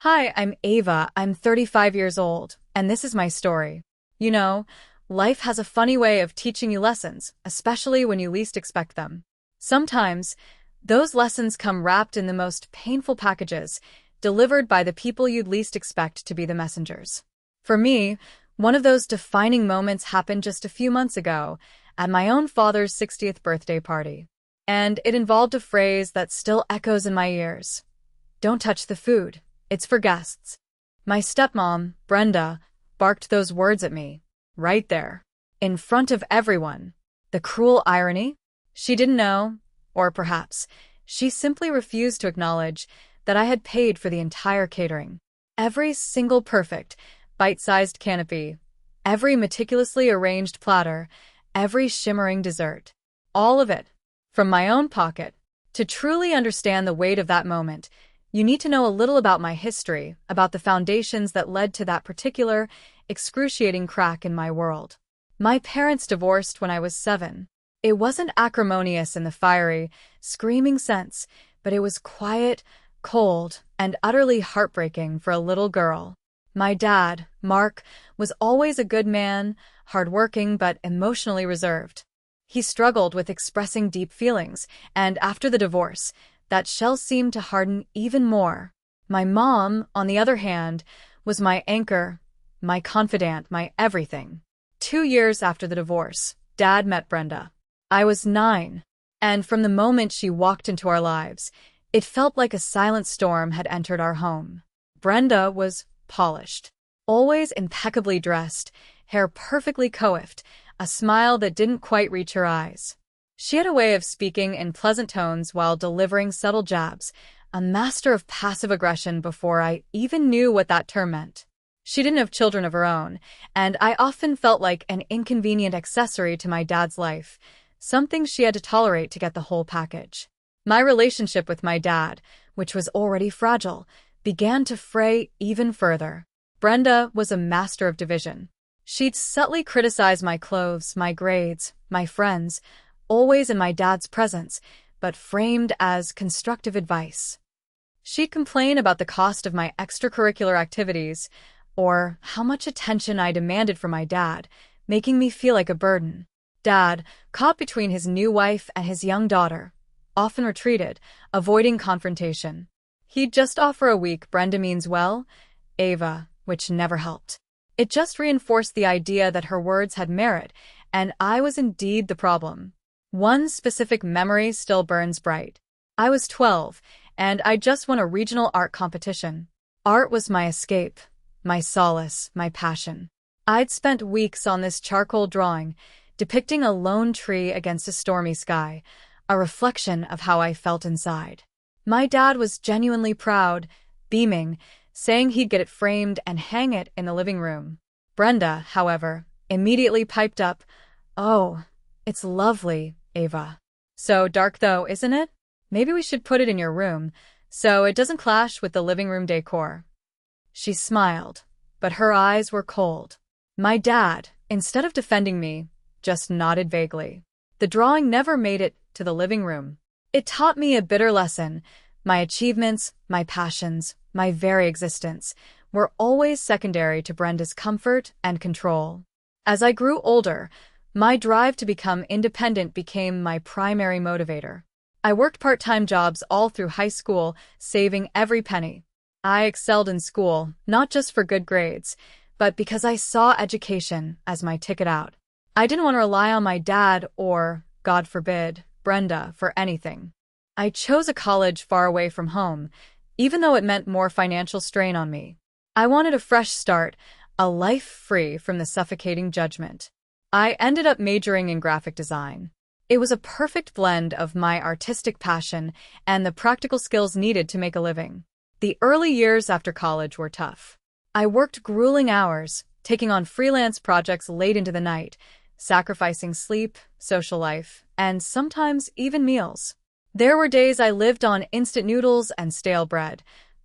Hi, I'm Ava. I'm 35 years old, and this is my story. You know, life has a funny way of teaching you lessons, especially when you least expect them. Sometimes, those lessons come wrapped in the most painful packages, delivered by the people you'd least expect to be the messengers. For me, one of those defining moments happened just a few months ago, at my own father's 60th birthday party. And it involved a phrase that still echoes in my ears. Don't touch the food. It's for guests. My stepmom, Brenda, barked those words at me, right there, in front of everyone. The cruel irony? She didn't know, or perhaps, she simply refused to acknowledge that I had paid for the entire catering. Every single perfect, bite-sized canopy, every meticulously arranged platter, every shimmering dessert. All of it, from my own pocket. To truly understand the weight of that moment, you need to know a little about my history, about the foundations that led to that particular, excruciating crack in my world. My parents divorced when I was 7. It wasn't acrimonious in the fiery, screaming sense, but it was quiet, cold, and utterly heartbreaking for a little girl. My dad, Mark, was always a good man, hardworking but emotionally reserved. He struggled with expressing deep feelings, and after the divorce, that shell seemed to harden even more. My mom, on the other hand, was my anchor, my confidant, my everything. 2 years after the divorce, Dad met Brenda. I was 9, and from the moment she walked into our lives, it felt like a silent storm had entered our home. Brenda was polished, always impeccably dressed, hair perfectly coiffed, a smile that didn't quite reach her eyes. She had a way of speaking in pleasant tones while delivering subtle jabs, a master of passive aggression before I even knew what that term meant. She didn't have children of her own, and I often felt like an inconvenient accessory to my dad's life, something she had to tolerate to get the whole package. My relationship with my dad, which was already fragile, began to fray even further. Brenda was a master of division. She'd subtly criticize my clothes, my grades, my friends, always in my dad's presence, but framed as constructive advice. She'd complain about the cost of my extracurricular activities, or how much attention I demanded from my dad, making me feel like a burden. Dad, caught between his new wife and his young daughter, often retreated, avoiding confrontation. He'd just offer a weak Brenda means well, Ava, which never helped. It just reinforced the idea that her words had merit, and I was indeed the problem. One specific memory still burns bright. I was 12, and I just won a regional art competition. Art was my escape, my solace, my passion. I'd spent weeks on this charcoal drawing, depicting a lone tree against a stormy sky, a reflection of how I felt inside. My dad was genuinely proud, beaming, saying he'd get it framed and hang it in the living room. Brenda, however, immediately piped up, "Oh, it's lovely, Ava. So dark though, isn't it? Maybe we should put it in your room, so it doesn't clash with the living room decor." She smiled, but her eyes were cold. My dad, instead of defending me, just nodded vaguely. The drawing never made it to the living room. It taught me a bitter lesson. My achievements, my passions, my very existence were always secondary to Brenda's comfort and control. As I grew older, my drive to become independent became my primary motivator. I worked part-time jobs all through high school, saving every penny. I excelled in school, not just for good grades, but because I saw education as my ticket out. I didn't want to rely on my dad or, God forbid, Brenda for anything. I chose a college far away from home, even though it meant more financial strain on me. I wanted a fresh start, a life free from the suffocating judgment. I ended up majoring in graphic design. It was a perfect blend of my artistic passion and the practical skills needed to make a living. The early years after college were tough. I worked grueling hours, taking on freelance projects late into the night, sacrificing sleep, social life, and sometimes even meals. There were days I lived on instant noodles and stale bread,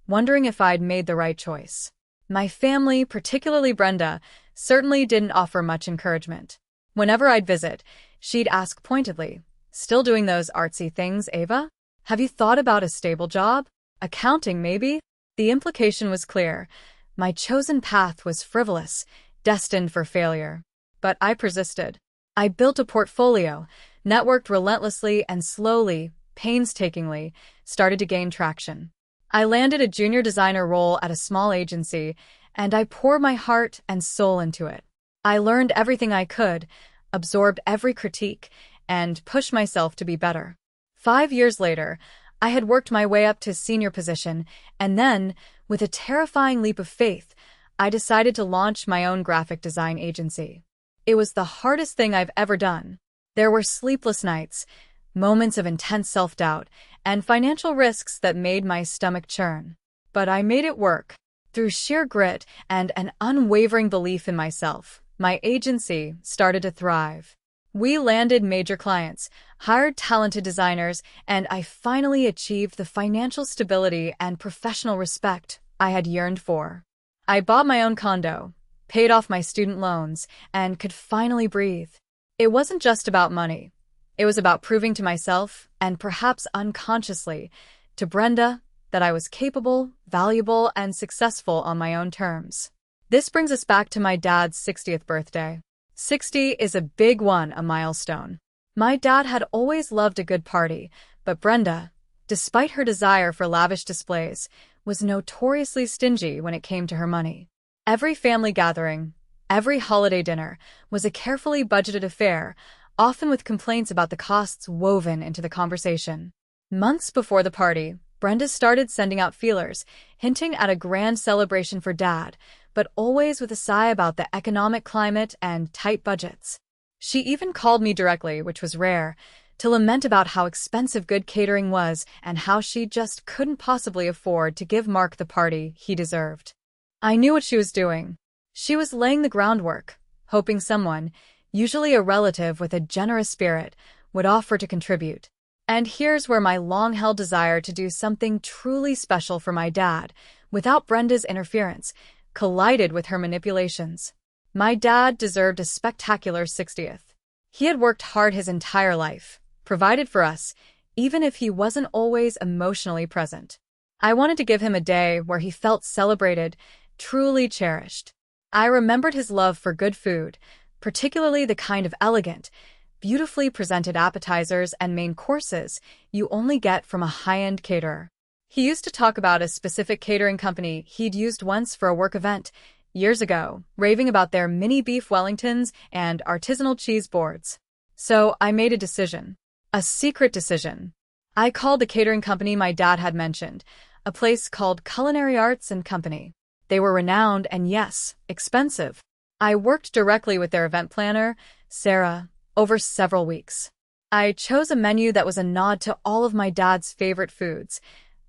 wondering if I'd made the right choice. My family, particularly Brenda, certainly didn't offer much encouragement. Whenever I'd visit, she'd ask pointedly, "Still doing those artsy things, Ava? Have you thought about a stable job? Accounting, maybe?" The implication was clear. My chosen path was frivolous, destined for failure. But I persisted. I built a portfolio, networked relentlessly, and slowly, painstakingly, started to gain traction. I landed a junior designer role at a small agency, and I poured my heart and soul into it. I learned everything I could, absorbed every critique, and pushed myself to be better. 5 years later, I had worked my way up to senior position, and then, with a terrifying leap of faith, I decided to launch my own graphic design agency. It was the hardest thing I've ever done. There were sleepless nights, moments of intense self-doubt, and financial risks that made my stomach churn. But I made it work. Through sheer grit and an unwavering belief in myself, my agency started to thrive. We landed major clients, hired talented designers, and I finally achieved the financial stability and professional respect I had yearned for. I bought my own condo, paid off my student loans, and could finally breathe. It wasn't just about money. It was about proving to myself, and perhaps unconsciously, to Brenda, that I was capable, valuable, and successful on my own terms. This brings us back to my dad's 60th birthday. 60 is a big one, a milestone. My dad had always loved a good party, but Brenda, despite her desire for lavish displays, was notoriously stingy when it came to her money. Every family gathering, every holiday dinner, was a carefully budgeted affair, often with complaints about the costs woven into the conversation. Months before the party, Brenda started sending out feelers, hinting at a grand celebration for Dad, but always with a sigh about the economic climate and tight budgets. She even called me directly, which was rare, to lament about how expensive good catering was and how she just couldn't possibly afford to give Mark the party he deserved. I knew what she was doing. She was laying the groundwork, hoping someone, usually a relative with a generous spirit, would offer to contribute. And here's where my long-held desire to do something truly special for my dad, without Brenda's interference, collided with her manipulations. My dad deserved a spectacular 60th. He had worked hard his entire life, provided for us, even if he wasn't always emotionally present. I wanted to give him a day where he felt celebrated, truly cherished. I remembered his love for good food, particularly the kind of elegant, beautifully presented appetizers and main courses you only get from a high-end caterer. He used to talk about a specific catering company he'd used once for a work event years ago, raving about their mini beef Wellingtons and artisanal cheese boards. So I made a decision. A secret decision. I called the catering company my dad had mentioned, a place called Culinary Arts and Company. They were renowned and, yes, expensive. I worked directly with their event planner, Sarah, over several weeks. I chose a menu that was a nod to all of my dad's favorite foods,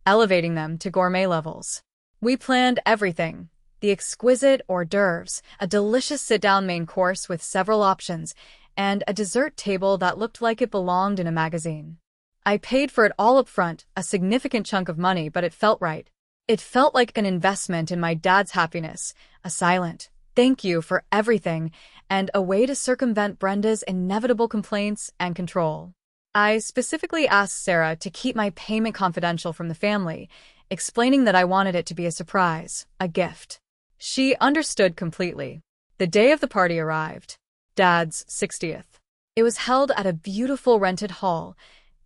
elevating them to gourmet levels. We planned everything: the exquisite hors d'oeuvres, a delicious sit-down main course with several options, and a dessert table that looked like it belonged in a magazine. I paid for it all up front, a significant chunk of money, but it felt right. It felt like an investment in my dad's happiness, a silent thank you for everything, and a way to circumvent Brenda's inevitable complaints and control. I specifically asked Sarah to keep my payment confidential from the family, explaining that I wanted it to be a surprise, a gift. She understood completely. The day of the party arrived. Dad's 60th. It was held at a beautiful rented hall,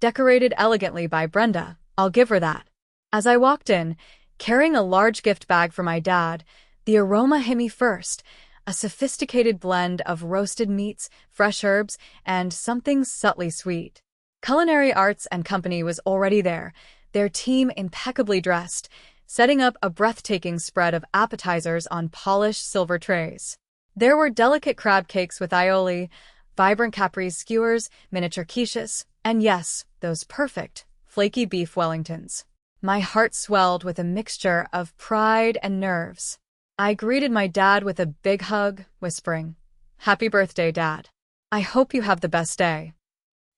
decorated elegantly by Brenda. I'll give her that. As I walked in, carrying a large gift bag for my dad, the aroma hit me first, a sophisticated blend of roasted meats, fresh herbs, and something subtly sweet. Culinary Arts and Company was already there, their team impeccably dressed, setting up a breathtaking spread of appetizers on polished silver trays. There were delicate crab cakes with aioli, vibrant caprese skewers, miniature quiches, and yes, those perfect, flaky beef Wellingtons. My heart swelled with a mixture of pride and nerves. I greeted my dad with a big hug, whispering, "Happy birthday, Dad. I hope you have the best day."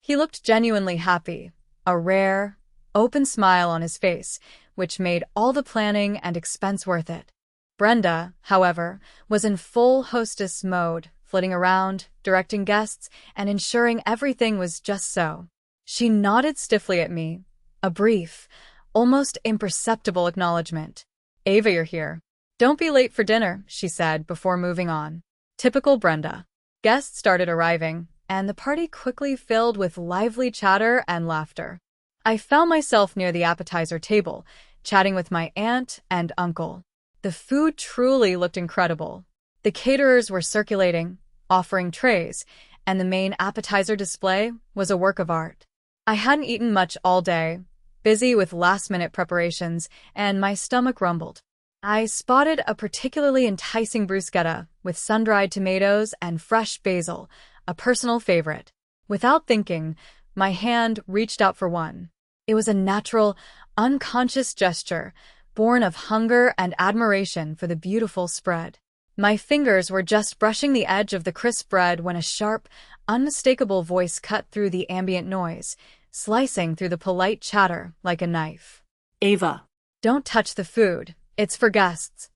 He looked genuinely happy, a rare, open smile on his face, which made all the planning and expense worth it. Brenda, however, was in full hostess mode, flitting around, directing guests, and ensuring everything was just so. She nodded stiffly at me, a brief, almost imperceptible acknowledgement. Ava, you're here. Don't be late for dinner, she said before moving on. Typical Brenda. Guests started arriving, and the party quickly filled with lively chatter and laughter. I found myself near the appetizer table, chatting with my aunt and uncle. The food truly looked incredible. The caterers were circulating, offering trays, and the main appetizer display was a work of art. I hadn't eaten much all day, busy with last-minute preparations, and my stomach rumbled. I spotted a particularly enticing bruschetta with sun-dried tomatoes and fresh basil, a personal favorite. Without thinking, my hand reached out for one. It was a natural, unconscious gesture, born of hunger and admiration for the beautiful spread. My fingers were just brushing the edge of the crisp bread when a sharp, unmistakable voice cut through the ambient noise, slicing through the polite chatter like a knife. Ava. Don't touch the food. It's for guests.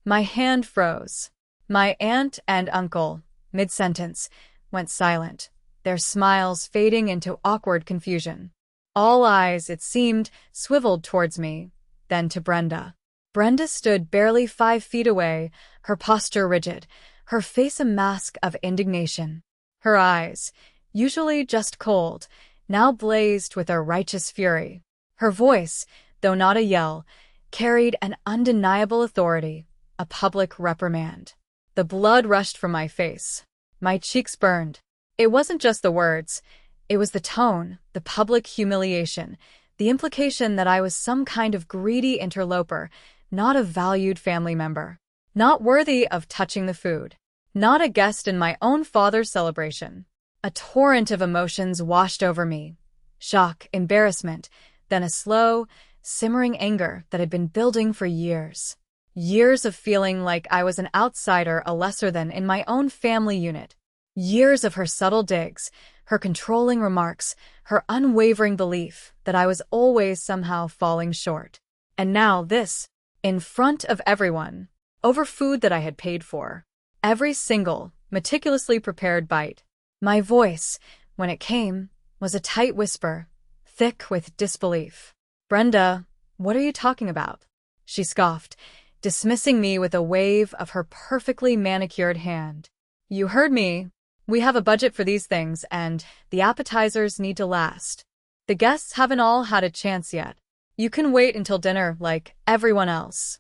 My hand froze. My aunt and uncle, mid-sentence, went silent, their smiles fading into awkward confusion. All eyes, it seemed, swiveled towards me, then to Brenda. Brenda stood barely 5 feet away, her posture rigid, her face a mask of indignation. Her eyes, usually just cold, now blazed with a righteous fury. Her voice, though not a yell, carried an undeniable authority, a public reprimand. The blood rushed from my face. My cheeks burned. It wasn't just the words. It was the tone, the public humiliation, the implication that I was some kind of greedy interloper, not a valued family member, not worthy of touching the food, not a guest in my own father's celebration. A torrent of emotions washed over me. Shock, embarrassment, then a slow, simmering anger that had been building for years. Years of feeling like I was an outsider, a lesser than in my own family unit. Years of her subtle digs, her controlling remarks, her unwavering belief that I was always somehow falling short. And now this, in front of everyone, over food that I had paid for. Every single, meticulously prepared bite. My voice, when it came, was a tight whisper, thick with disbelief. Brenda, what are you talking about? She scoffed, dismissing me with a wave of her perfectly manicured hand. You heard me. We have a budget for these things, and the appetizers need to last. The guests haven't all had a chance yet. You can wait until dinner like everyone else.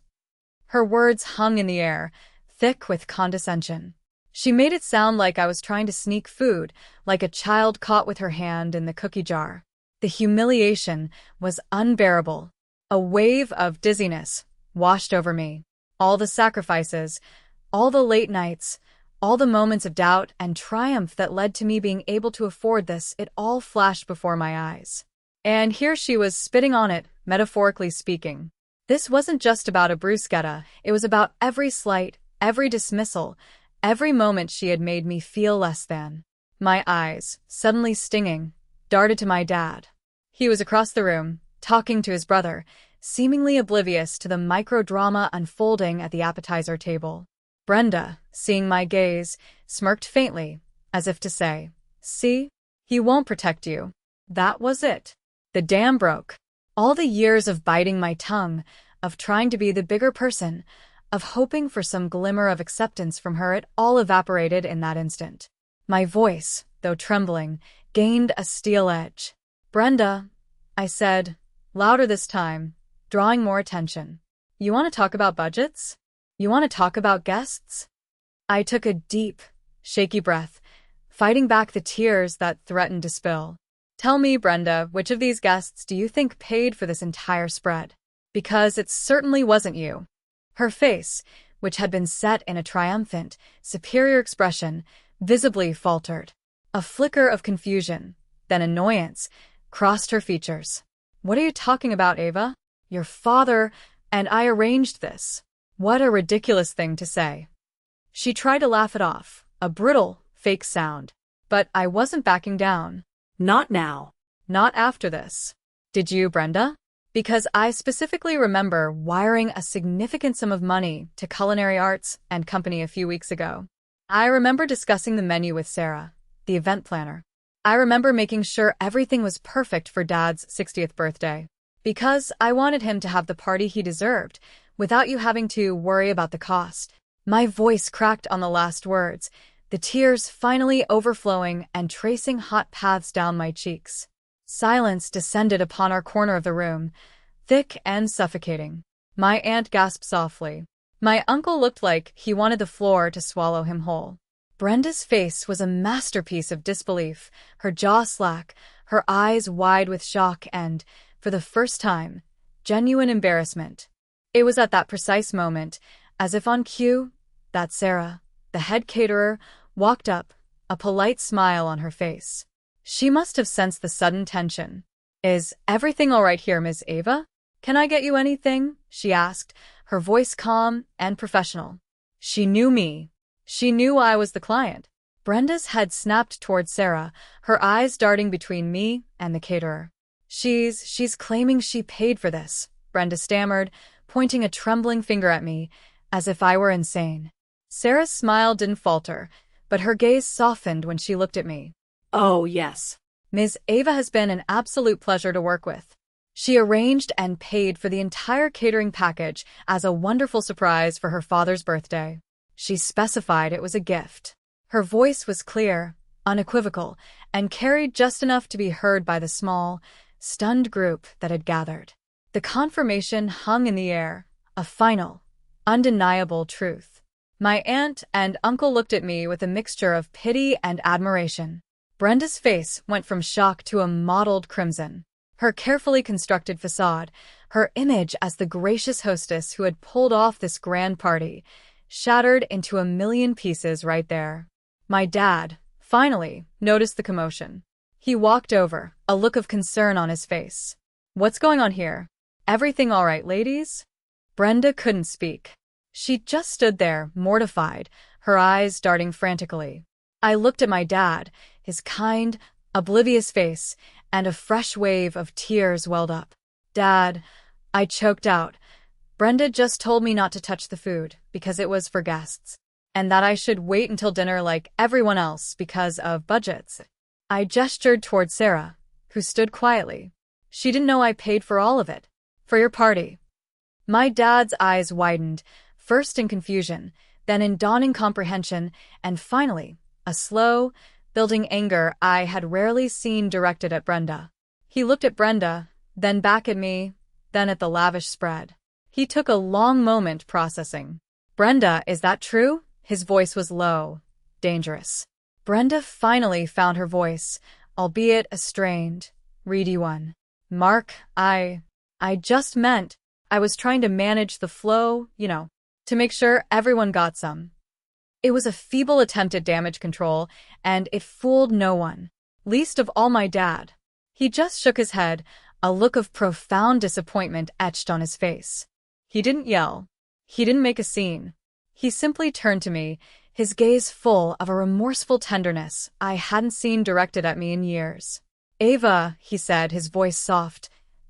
Her words hung in the air, thick with condescension. She made it sound like I was trying to sneak food, like a child caught with her hand in the cookie jar. The humiliation was unbearable. A wave of dizziness washed over me. All the sacrifices, all the late nights, all the moments of doubt and triumph that led to me being able to afford this, it all flashed before my eyes. And here she was spitting on it, metaphorically speaking. This wasn't just about a bruschetta, it was about every slight, every dismissal, every moment she had made me feel less than. My eyes, suddenly stinging, darted to my dad. He was across the room, talking to his brother, seemingly oblivious to the microdrama unfolding at the appetizer table. Brenda, seeing my gaze, smirked faintly, as if to say, "See? He won't protect you." That was it. The dam broke. All the years of biting my tongue, of trying to be the bigger person, of hoping for some glimmer of acceptance from her, it all evaporated in that instant. My voice, though trembling, gained a steel edge. "Brenda," I said, louder this time, drawing more attention. "You want to talk about budgets? You want to talk about guests?" I took a deep, shaky breath, fighting back the tears that threatened to spill. "Tell me, Brenda, which of these guests do you think paid for this entire spread? Because it certainly wasn't you." Her face, which had been set in a triumphant, superior expression, visibly faltered. A flicker of confusion, then annoyance, crossed her features. "What are you talking about, Ava? Your father and I arranged this. What a ridiculous thing to say." She tried to laugh it off, a brittle, fake sound. But I wasn't backing down. Not now. Not after this. Did you, Brenda? Because I specifically remember wiring a significant sum of money to Culinary Arts and Company a few weeks ago. I remember discussing the menu with Sarah, the event planner. I remember making sure everything was perfect for Dad's 60th birthday. Because I wanted him to have the party he deserved, without you having to worry about the cost. My voice cracked on the last words, the tears finally overflowing and tracing hot paths down my cheeks. Silence descended upon our corner of the room, thick and suffocating. My aunt gasped softly. My uncle looked like he wanted the floor to swallow him whole. Brenda's face was a masterpiece of disbelief, her jaw slack, her eyes wide with shock and, for the first time, genuine embarrassment. It was at that precise moment, as if on cue, that Sarah, the head caterer, walked up, a polite smile on her face. She must have sensed the sudden tension. "Is everything all right here, Ms. Ava? Can I get you anything?" she asked, her voice calm and professional. She knew me. She knew I was the client. Brenda's head snapped toward Sarah, her eyes darting between me and the caterer. She's claiming she paid for this," Brenda stammered, pointing a trembling finger at me, as if I were insane. Sarah's smile didn't falter, but her gaze softened when she looked at me. "Oh, yes. Ms. Ava has been an absolute pleasure to work with. She arranged and paid for the entire catering package as a wonderful surprise for her father's birthday. She specified it was a gift." Her voice was clear, unequivocal, and carried just enough to be heard by the small, stunned group that had gathered. The confirmation hung in the air, a final, undeniable truth. My aunt and uncle looked at me with a mixture of pity and admiration. Brenda's face went from shock to a mottled crimson. Her carefully constructed facade, her image as the gracious hostess who had pulled off this grand party, shattered into a million pieces right there. My dad, finally, noticed the commotion. He walked over, a look of concern on his face. "What's going on here? Everything all right, ladies?" Brenda couldn't speak. She just stood there, mortified, her eyes darting frantically. I looked at my dad, his kind, oblivious face, and a fresh wave of tears welled up. "Dad," I choked out, "Brenda just told me not to touch the food because it was for guests, and that I should wait until dinner like everyone else because of budgets." I gestured toward Sarah, who stood quietly. "She didn't know I paid for all of it. For your party." My dad's eyes widened, first in confusion, then in dawning comprehension, and finally, a slow, building anger I had rarely seen directed at Brenda. He looked at Brenda, then back at me, then at the lavish spread. He took a long moment processing. "Brenda, is that true?" His voice was low, dangerous. Brenda finally found her voice, albeit a strained, reedy one. "Mark, I just meant I was trying to manage the flow, to make sure everyone got some." It was a feeble attempt at damage control, and it fooled no one, least of all my dad. He just shook his head, a look of profound disappointment etched on his face. He didn't yell. He didn't make a scene. He simply turned to me, his gaze full of a remorseful tenderness I hadn't seen directed at me in years. "Ava," he said, his voice soft,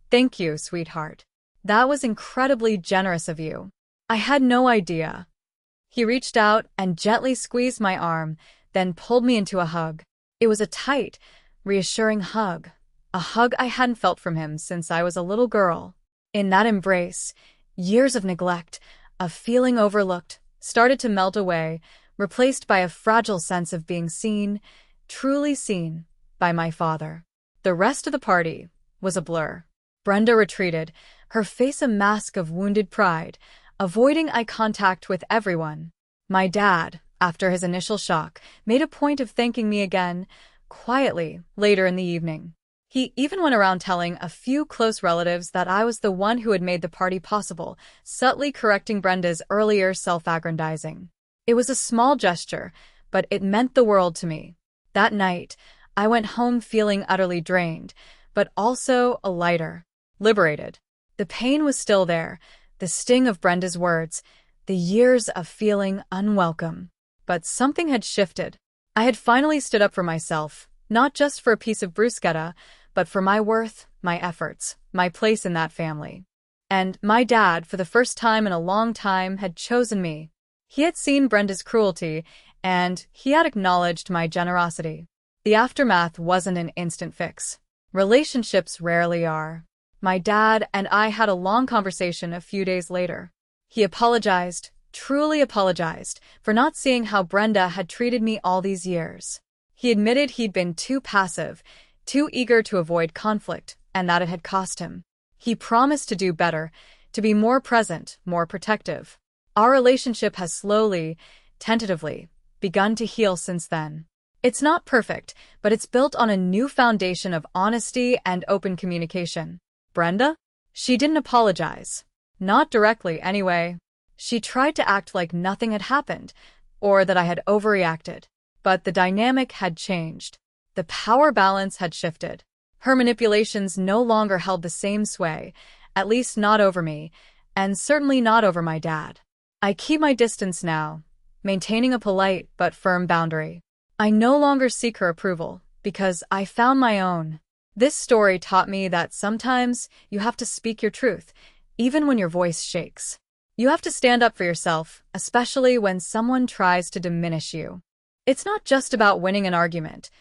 "thank you, sweetheart. That was incredibly generous of you. I had no idea." He reached out and gently squeezed my arm, then pulled me into a hug. It was a tight, reassuring hug, a hug I hadn't felt from him since I was a little girl. In that embrace, years of neglect, of feeling overlooked, started to melt away, replaced by a fragile sense of being seen, truly seen, by my father. The rest of the party was a blur. Brenda retreated, her face a mask of wounded pride, avoiding eye contact with everyone. My dad, after his initial shock, made a point of thanking me again, quietly, later in the evening. He even went around telling a few close relatives that I was the one who had made the party possible, subtly correcting Brenda's earlier self-aggrandizing. It was a small gesture, but it meant the world to me. That night, I went home feeling utterly drained, but also a lighter, liberated. The pain was still there, the sting of Brenda's words, the years of feeling unwelcome. But something had shifted. I had finally stood up for myself, not just for a piece of bruschetta, but for my worth, my efforts, my place in that family. And my dad, for the first time in a long time, had chosen me. He had seen Brenda's cruelty, and he had acknowledged my generosity. The aftermath wasn't an instant fix. Relationships rarely are. My dad and I had a long conversation a few days later. He apologized, truly apologized, for not seeing how Brenda had treated me all these years. He admitted he'd been too passive, too eager to avoid conflict, and that it had cost him. He promised to do better, to be more present, more protective. Our relationship has slowly, tentatively, begun to heal since then. It's not perfect, but it's built on a new foundation of honesty and open communication. Brenda? She didn't apologize. Not directly, anyway. She tried to act like nothing had happened, or that I had overreacted. But the dynamic had changed. The power balance had shifted. Her manipulations no longer held the same sway, at least not over me, and certainly not over my dad. I keep my distance now, maintaining a polite but firm boundary. I no longer seek her approval, because I found my own. This story taught me that sometimes you have to speak your truth, even when your voice shakes. You have to stand up for yourself, especially when someone tries to diminish you. It's not just about winning an argument.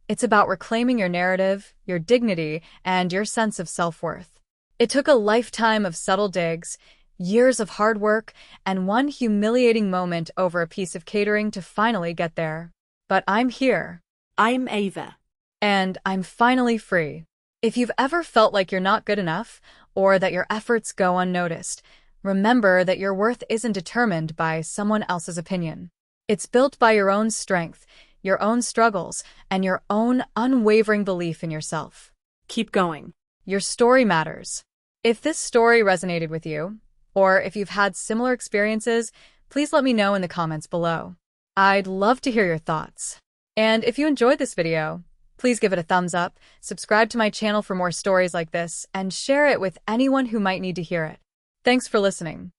It's about reclaiming your narrative, your dignity, and your sense of self-worth. It took a lifetime of subtle digs, years of hard work, and one humiliating moment over a piece of catering to finally get there. But I'm here. I'm Ava. And I'm finally free. If you've ever felt like you're not good enough, or that your efforts go unnoticed, remember that your worth isn't determined by someone else's opinion. It's built by your own strength, your own struggles, and your own unwavering belief in yourself. Keep going. Your story matters. If this story resonated with you, or if you've had similar experiences, please let me know in the comments below. I'd love to hear your thoughts. And if you enjoyed this video, please give it a thumbs up, subscribe to my channel for more stories like this, and share it with anyone who might need to hear it. Thanks for listening.